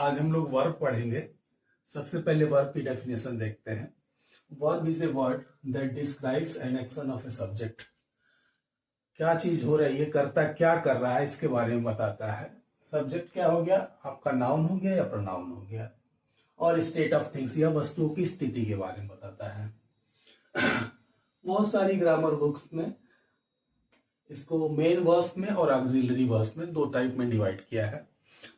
आज हम लोग वर्ब पढ़ेंगे। सबसे पहले वर्ब की डेफिनेशन देखते हैं। Verb is a word that describes an action of a subject. क्या चीज हो रही है, करता क्या कर रहा है, इसके बारे में बताता है। सब्जेक्ट क्या हो गया, आपका नाउन हो गया या प्रोनाउन हो गया। और स्टेट ऑफ थिंग्स, या वस्तुओं की स्थिति के बारे में बताता है। बहुत सारी ग्रामर बुक्स में इसको मेन वर्ब्स में और ऑक्सिलरी वर्ब्स में दो टाइप में डिवाइड किया है।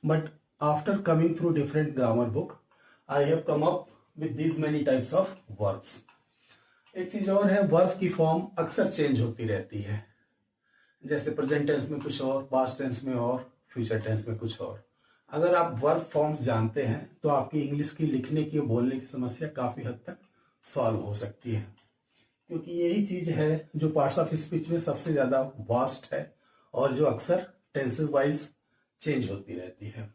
But after coming through different grammar book I have come up with this many types of verbs. एक चीज और है, वर्ब की फॉर्म अक्सर चेंज होती रहती है। जैसे प्रेजेंट टेंस में कुछ और, पास्ट टेंस में और, फ्यूचर टेंस में कुछ और। अगर आप वर्ब फॉर्म्स जानते हैं तो आपकी इंग्लिश की लिखने की और बोलने की समस्या काफी हद तक सॉल्व हो सकती है, क्योंकि यही चीज है जो पार्ट्स ऑफ स्पीच में सबसे ज्यादा वास्ट है और जो अक्सर टेंसेस वाइज चेंज होती रहती है।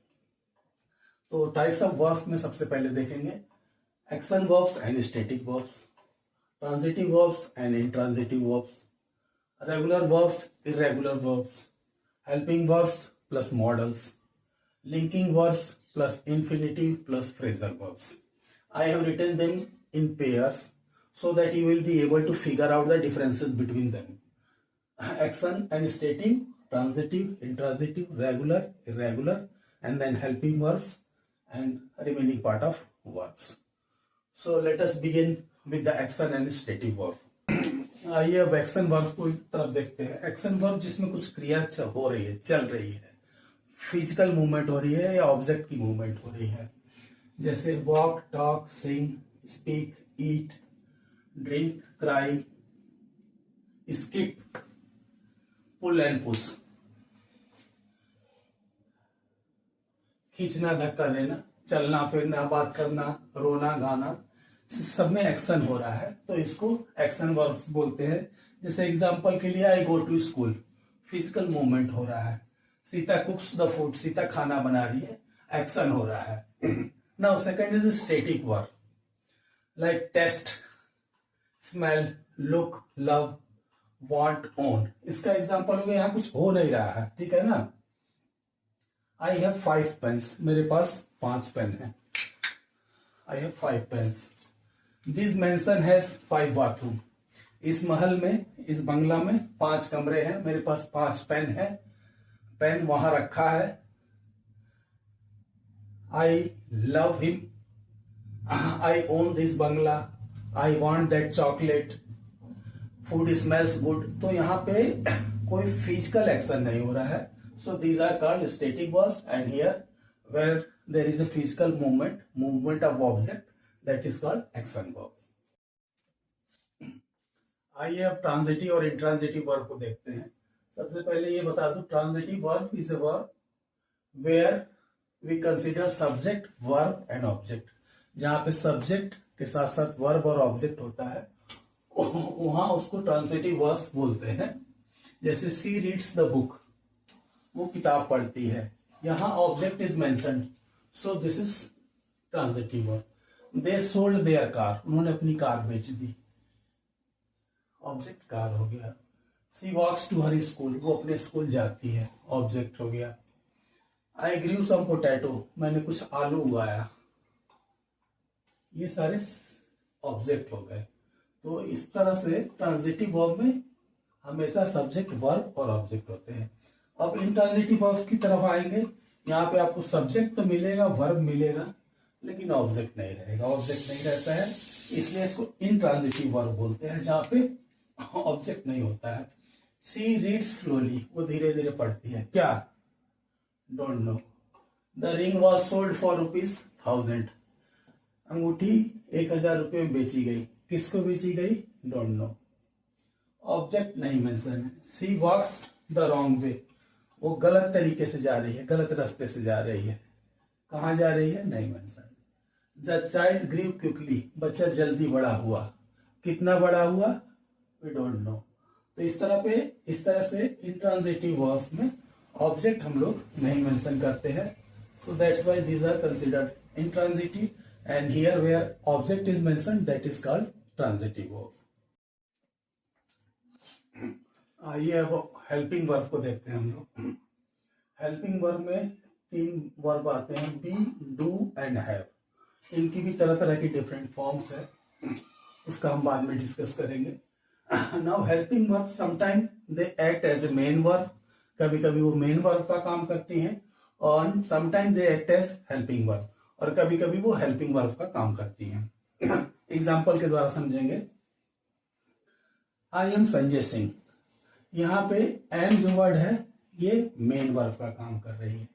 तो टाइप्स ऑफ वर्ब्स में सबसे पहले देखेंगे action verbs and static verbs, transitive verbs and intransitive verbs, regular verbs, irregular verbs, helping verbs plus models, linking verbs plus infinitive plus phrasal verbs. I have written them in pairs so that you will be able to figure out the differences between them. Action and stative, transitive, intransitive, regular, irregular, and then helping verbs and remaining part of verbs. So let us begin with the action and stative verb. आइए अब action verb को तरफ देखते हैं। Action verb जिसमें कुछ क्रिया हो रही है, चल रही है, फिजिकल मूवमेंट हो रही है या ऑब्जेक्ट की मूवमेंट हो रही है। जैसे walk, talk, sing, speak, eat, drink, cry, skip, pull and push. खींचना, धक्का देना, चलना फिरना, बात करना, रोना, गाना, सब में एक्शन हो रहा है तो इसको एक्शन वर्ब्स बोलते हैं। जैसे एग्जांपल के लिए I go to school, physical movement हो रहा है। Sita cooks the food, Sita खाना बना रही है, एक्शन हो रहा है। Now second is static verb like taste, smell, look, love, want, own. इसका एग्जांपल हो गया, यहां कुछ हो नहीं रहा है, ठीक है ना। आई हैव 5 पेन्स, मेरे पास 5 पेन है। I have 5 pens. This mansion has 5 bathroom. इस महल में, इस बंगला में 5 कमरे हैं, मेरे पास 5 पेन है। पेन वहां रखा है। I love him, I own this Bangla, I want that chocolate, food smells good. तो यहाँ पे कोई फिजिकल एक्शन नहीं हो रहा है। So these are called static verbs and here where there is a physical movement of object, that is called action verbs. आइए अब ट्रांजिटिव और इंट्रांजिटिव वर्ब को देखते हैं। सबसे पहले ये बता दूं, transitive verb is a verb where we consider subject, verb and object. जहां पे सब्जेक्ट के साथ साथ वर्ब और ऑब्जेक्ट होता है वहां उसको ट्रांजिटिव वर्ब बोलते हैं। जैसे सी रीड्स द बुक, वो किताब पढ़ती है। यहां object is mentioned, so this is transitive verb. They sold there car, उन्होंने अपनी कार बेच दी, ऑब्जेक्ट कार हो गया। सी वॉक्स टू हर स्कूल, वो अपने स्कूल जाती है, ऑब्जेक्ट हो गया। आई ग्रीव सम पोटैटो, मैंने कुछ आलू उगाया, ये सारे ऑब्जेक्ट हो गए। तो इस तरह से ट्रांजिटिव वर्ब में हमेशा सब्जेक्ट, वर्ब और ऑब्जेक्ट होते हैं। अब इंट्रांजिटिव वर्ब की तरफ आएंगे। यहाँ पे आपको सब्जेक्ट तो मिलेगा, वर्ब मिलेगा, लेकिन ऑब्जेक्ट नहीं रहेगा। ऑब्जेक्ट नहीं रहता है, इसलिए इसको इंट्रांजिटिव वर्ब बोलते हैं, जहां पे ऑब्जेक्ट नहीं होता है। सी रीड्स स्लोली, वो धीरे धीरे पढ़ती है। क्या? Don't know. The ring was sold for ₹1000। अंगूठी 1000 रुपये में बेची गई। किसको बेची गई? Don't know. ऑब्जेक्ट नहीं मेंशन है। सी वॉक्स द रॉन्ग वे, वो गलत तरीके से जा रही है, गलत रास्ते से जा रही है। कहाँ जा रही है? नहीं mention. The child grew quickly, बच्चा जल्दी बड़ा हुआ। कितना बड़ा हुआ? We don't know. तो इस तरह से इंट्रांजिटिव वर्ब्स में ऑब्जेक्ट हम लोग नहीं मेंशन करते हैं। So that's why these are considered intransitive, and here where object is mentioned, that is called transitive verb. आइए अब हेल्पिंग वर्ब को देखते हैं हम लोग। हेल्पिंग वर्ब में तीन वर्ब आते हैं, बी, डू एंड हैव। इनकी भी तरह तरह की डिफरेंट फॉर्म्स है, उसका हम बाद में डिस्कस करेंगे। Now helping verb sometime they act as a main verb, कभी कभी वो मेन वर्ब का काम करती हैं, और sometime they act as helping verb, और कभी कभी वो हेल्पिंग वर्ब का काम करती हैं। एग्जाम्पल के द्वारा समझेंगे। आई एम संजय सिंह, यहाँ पे एम जो वर्ड है ये मेन वर्ब का काम कर रही है।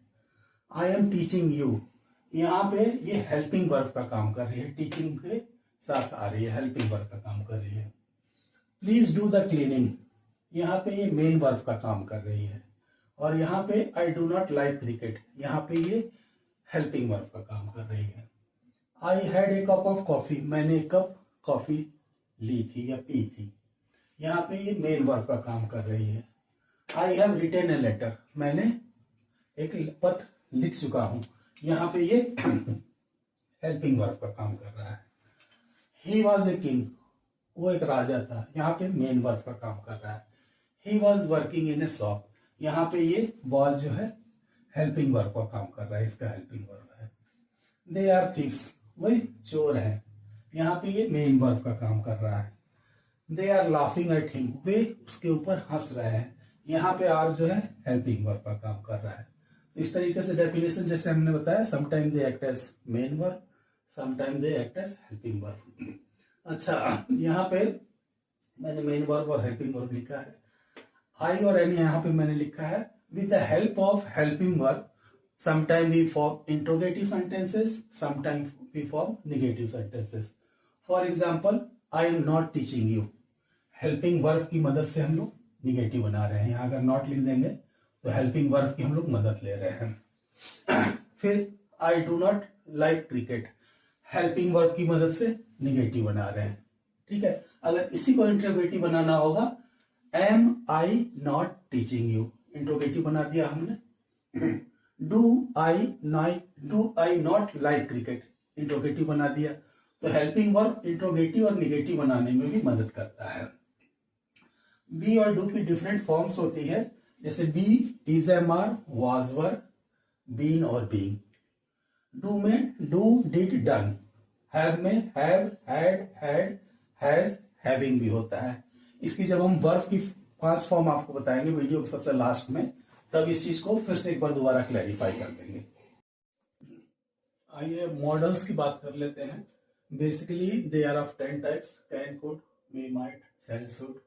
आई एम टीचिंग यू, यहाँ पे ये हेल्पिंग वर्ब का काम कर रही है, टीचिंग के साथ आ रही है, हेल्पिंग वर्ब का काम कर रही है। प्लीज डू द क्लीनिंग, यहाँ पे ये मेन वर्ब का काम कर रही है, और यहाँ पे I do not like cricket, यहाँ पे ये हेल्पिंग वर्ब का काम कर रही है। I had a cup of coffee, मैंने एक कप कॉफी ली थी या पी थी, यहाँ पे ये मेन वर्ब का काम कर रही है। I have written a letter, मैंने एक पत्र लिख चुका हूं, यहाँ पे ये हेल्पिंग वर्ब का काम कर रहा है। ही वॉज ए किंग, वो एक राजा था, यहाँ पे मेन वर्ब का काम कर रहा है। He was working in A shop, यहाँ पे ये वॉज जो है हेल्पिंग वर्ब का काम कर रहा है, इसका हेल्पिंग वर्ब है। दे आर थीव्स, वही चोर है, यहाँ पे ये मेन वर्ब का काम कर रहा है। They are laughing at him, वे उसके ऊपर हंस रहे हैं, यहाँ पे आर जो है हेल्पिंग वर्ब का काम कर रहा है। तो इस तरीके से डेफिनेशन जैसे हमने बताया, sometime they act as main verb, sometime they act as helping verb. अच्छा, यहाँ पे मैंने मेन वर्ब और हेल्पिंग वर्ब लिखा है। आई और एन यहाँ पे मैंने लिखा है with the help of helping verb, sometime we form interrogative sentences, sometime we form negative sentences. For example, I am not teaching you, helping verb की मदद से हम लोग निगेटिव बना रहे हैं, यहाँ अगर नॉट लिख देंगे तो हेल्पिंग वर्ब की हम लोग मदद ले रहे हैं। फिर I do not like cricket, helping verb की मदद से निगेटिव बना रहे हैं। ठीक है, अगर इसी को इंट्रोगेटिव बनाना होगा, am I not teaching you, interrogative बना दिया हमने। Do I not like cricket, interrogative बना दिया। तो हेल्पिंग वर्ब इंट्रोगेटिव और निगेटिव बनाने में भी मदद करता है। बी और डू की डिफरेंट फॉर्म्स होती है, जैसे be, is, am, are, was, were, been और बीइंग। डू में डू, डिड, डन। हैव में हैव, हैड, हैज, हैविंग भी होता है। इसकी जब हम वर्ब की 5 फॉर्म आपको बताएंगे वीडियो के सबसे लास्ट में, तब इस चीज को फिर से एक बार दोबारा क्लैरिफाई कर देंगे। आइए मॉडल्स की बात कर लेते हैं। Basically they are of 10 types, can, could, may, might, shall, should,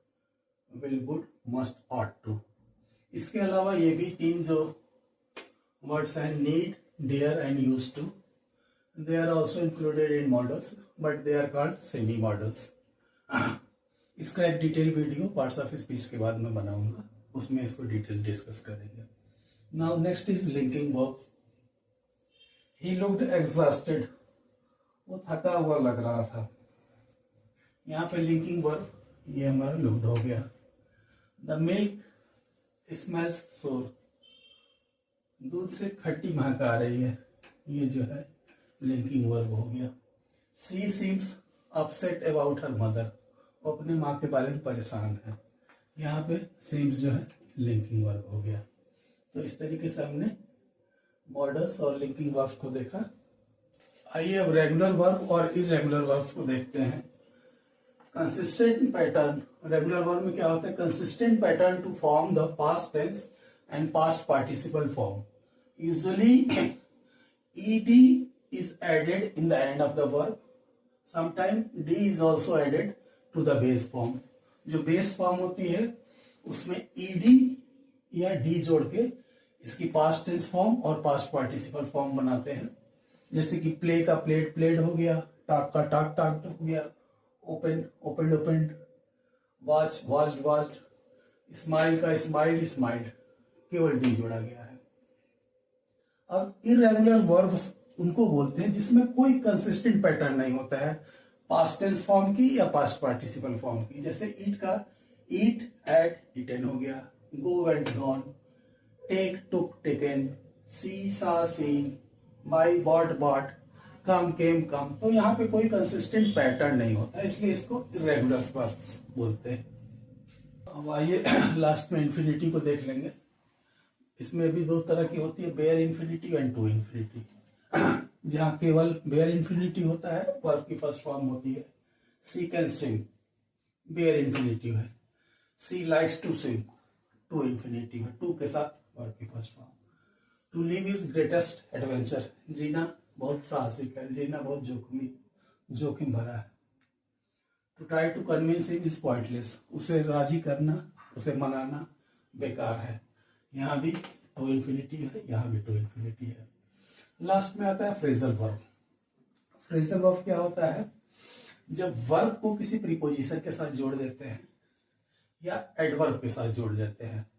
will, would, must, ought to. इसके अलावा ये भी 3 जो वर्ड्स हैं, need, dare and used to, they are also included in modals, but they are called semi modals. इसका एक detail video parts of speech के बाद मैं बनाऊंगा, उसमें इसको डिटेल डिस्कस करेंगे। Now next is linking verbs. He looked exhausted, वो थका हुआ लग रहा था। यहाँ पे लिंकिंग वर्ब ये हमारा लुक्ड हो गया। द मिल्क स्मेल्स सोर, दूध से खट्टी महक आ रही है, ये जो है लिंकिंग वर्ब हो गया। She seems upset about her mother, वो अपने माँ के बारे में परेशान है, यहाँ पे सीम्स जो है लिंकिंग वर्ब हो गया। तो इस तरीके से हमने मॉडल्स और लिंकिंग वर्ब्स को देखा। आइए अब रेगुलर वर्ब और इरेगुलर वर्ब्स को देखते हैं। कंसिस्टेंट पैटर्न, रेगुलर वर्ब में क्या होता है, consistent pattern to form the past tense and past participle form. Usually ed is added in the end of the verb. Sometimes d is also added to the base form. जो base form होती है उसमें ed या d जोड़ के इसकी past tense form और past participle form बनाते हैं। जैसे कि प्ले का प्लेड, प्लेड हो गया, टाक का टाक, टाक हो गया, open, open, opened, watch, watched, watched, smile का स्माइल्ड, स्माइल्ड, केवल डी जोड़ा गया है। अब इरेगुलर वर्ब्स उनको बोलते हैं जिसमें कोई कंसिस्टेंट पैटर्न नहीं होता है, पास्ट टेंस फॉर्म की या पास्ट पार्टिसिपल फॉर्म की। जैसे ईट का ईट, एट, ईटन हो गया, go went gone, take took taken, see saw seen, buy bought bought, come came come. तो यहाँ पे कोई कंसिस्टेंट पैटर्न नहीं होता है, इसलिए इसको इरेगुलर वर्ब्स बोलते हैं। अब आइए लास्ट में इन्फिनिटी को देख लेंगे। इसमें भी दो तरह की होती है, bare infinitive and to infinitive. जहाँ केवल बेयर इन्फिनिटिव होता है वर्ब की फर्स्ट फॉर्म होती है she can swim, bare infinitive है। She likes to swim, to infinitive है, टू के साथ वर्ब की first form. To live is greatest adventure, जीना बहुत साहसिक है, जीना बहुत जोखिम भरा है। To try to convince him is pointless, उसे राजी करना, उसे मनाना बेकार है। यहाँ भी टू इन्फिनिटी है, यहाँ भी टू इन्फिनिटी है। लास्ट में आता है फ्रेजल वर्ब। फ्रेजल वर्ब क्या होता है? जब वर्ब को किसी प्रीपोजिशन के साथ जोड़ देते हैं या एडवर्ब के साथ जोड़ देते हैं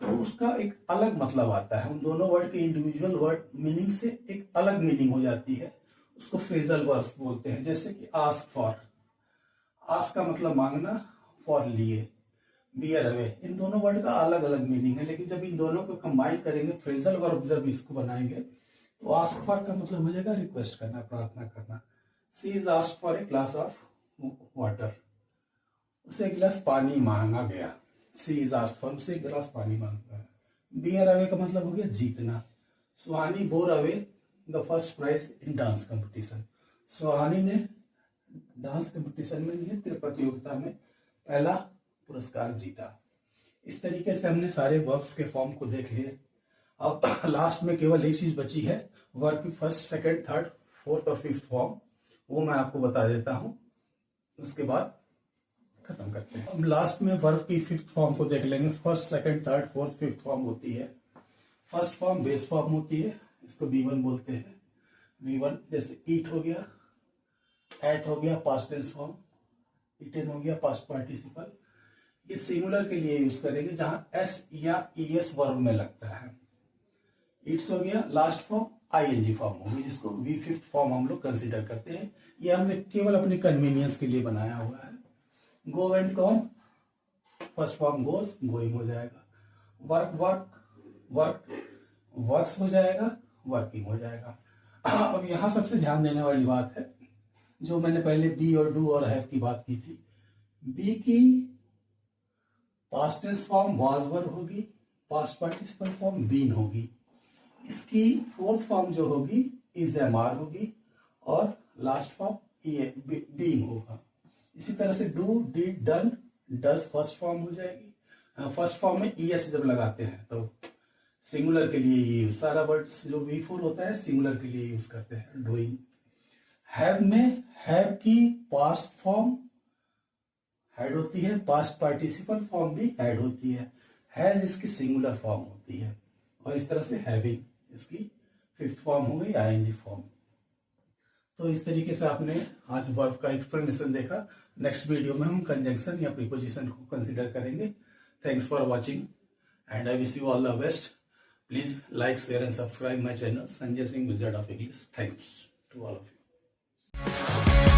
तो उसका एक अलग मतलब आता है। उन दोनों वर्ड के इंडिविजुअल वर्ड मीनिंग से एक अलग मीनिंग हो जाती है, उसको फ्रेजल वर्ब्स बोलते हैं। जैसे कि आस्क फॉर, आस्क का मतलब मांगना, फॉर लिए, बियर अवे, इन दोनों वर्ड का अलग अलग मीनिंग है। लेकिन जब इन दोनों को कंबाइन करेंगे, फ्रेजल वर्ब जब इसको बनाएंगे तो आस्क फॉर का मतलब हो जाएगा रिक्वेस्ट करना, प्रार्थना करना। She is ask for a glass of water, उसे एक गिलास पानी मांगा गया। सी इज आस्क फॉर, उसे एक गिलास पानी मांगा गया। बियर अवे का मतलब हो गया जीतना। Suhani bore away the first prize in dance competition, Suhani ने डांस कंपटीशन में, नृत्य प्रतियोगिता में पहला पुरस्कार जीता। इस तरीके से हमने सारे वर्ब्स के फॉर्म को देख लिए। अब लास्ट में केवल एक चीज बची है, वर्ब की फर्स्ट, सेकंड, थर्ड, फोर्थ और फिफ्थ फॉर्म, वो मैं आपको बता देता हूं, उसके बाद खत्म करते हैं। अब लास्ट में वर्ब की फिफ्थ फॉर्म को देख लेंगे। First, second, third, fourth, fifth form होती है। फर्स्ट फॉर्म बेस फॉर्म होती है, इसको V1 बोलते हैं। V1 जैसे ईट हो गया, एट हो गया पास्ट टेंस फॉर्म, ईटन हो गया पास्ट पार्टिसिपल। ये सिंगुलर के लिए यूज करेंगे जहां एस या ईएस वर्ब में लगता है। इट्स हो गया लास्ट फॉर्म, आईएनजी फॉर्म होगी, जिसको वी फिफ्थ फॉर्म हम लोग कंसीडर करते हैं। ये हमने केवल अपने कन्वीनियंस के लिए बनाया हुआ है। Go and com, first form goes, going हो जाएगा। वर्क वर्क वर्क्स हो जाएगा, वर्किंग हो जाएगा। अब यहां सबसे ध्यान देने वाली बात है, जो मैंने पहले बी और डू और हैव की बात की थी। बी की past tense form was were होगी, पास्ट पार्टिसिपल फॉर्म बीन होगी। इसकी फोर्थ फॉर्म जो होगी इज एम आर होगी और लास्ट फॉर्म बीइंग होगा। इसी तरह से do, did, done, does first form हो जाएगी। फर्स्ट फॉर्म में ईएस जब लगाते हैं तो सिंगुलर के लिए ये सारा वर्ड्स जो V4 होता है सिंगुलर के लिए यूज करते हैं। डूइंग। हैव में हैव की पास्ट फॉर्म हैड होती है, पास्ट पार्टिसिपल फॉर्म भी हैड होती है। हैज इसकी सिंगुलर फॉर्म होती है और इस तरह से हैविंग इसकी फिफ्थ फॉर्म हो गई, आईएनजी फॉर्म। तो इस तरीके से आपने आज वर्ब का एक्सप्लेनेशन देखा। नेक्स्ट वीडियो में हम कंजंक्शन या प्रीपोजिशन को कंसीडर करेंगे। Thanks for watching and I wish you all the best. Please like, share and subscribe my channel Sanjay Singh wizard of English. Thanks to all of you.